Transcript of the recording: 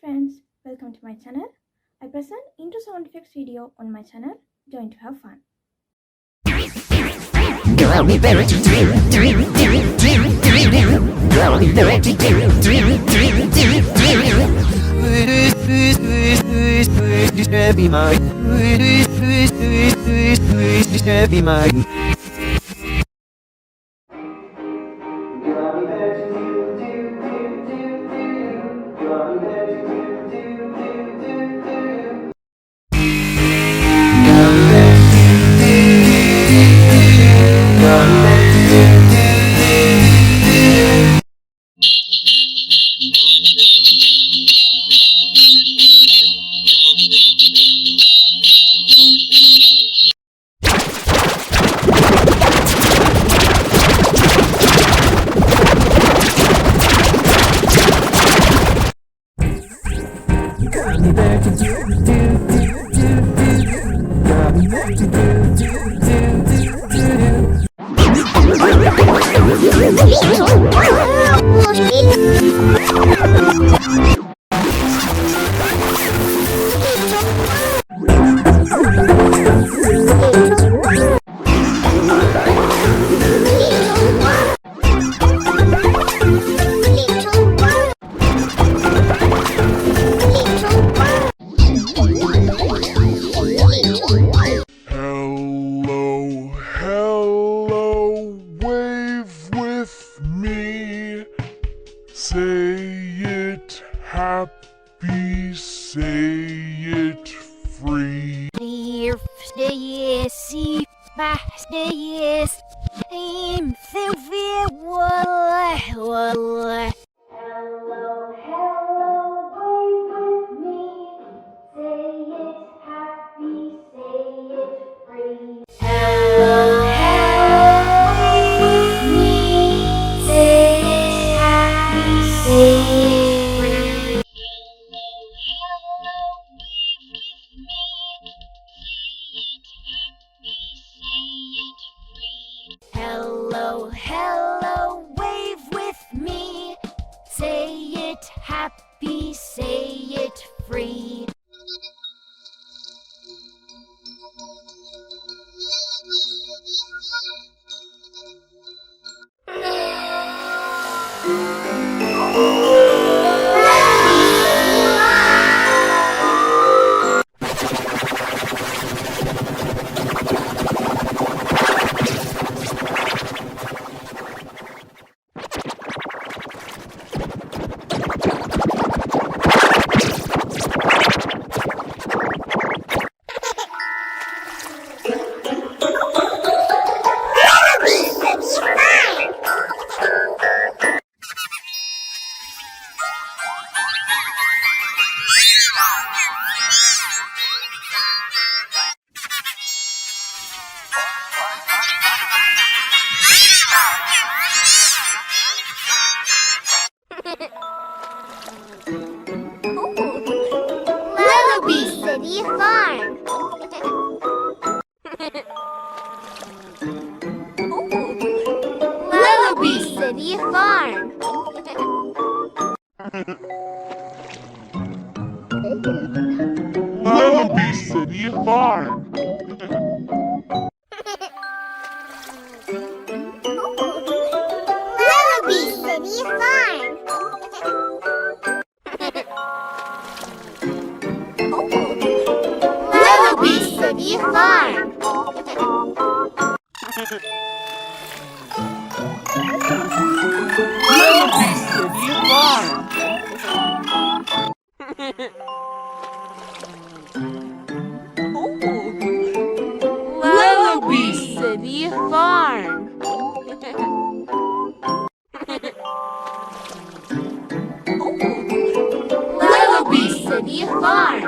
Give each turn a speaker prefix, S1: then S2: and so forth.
S1: friends, welcome to my channel. I present intro sound effects video on my channel. Join to have fun.
S2: Say it happy, say it free.
S3: Hello, hello, wave with me. Say it happy, say it free. Hello, hello, wave with me. Say it happy, say it free. Hello, hello, wave with me. Say it happy, say it free. City Farm. Lullaby City Farm.
S2: Lullaby City Farm.
S3: Lullaby City Farm. Lullaby City Farm.
S2: Lullaby City Farm.
S4: Lullaby City Farm.
S3: Lullaby City Farm.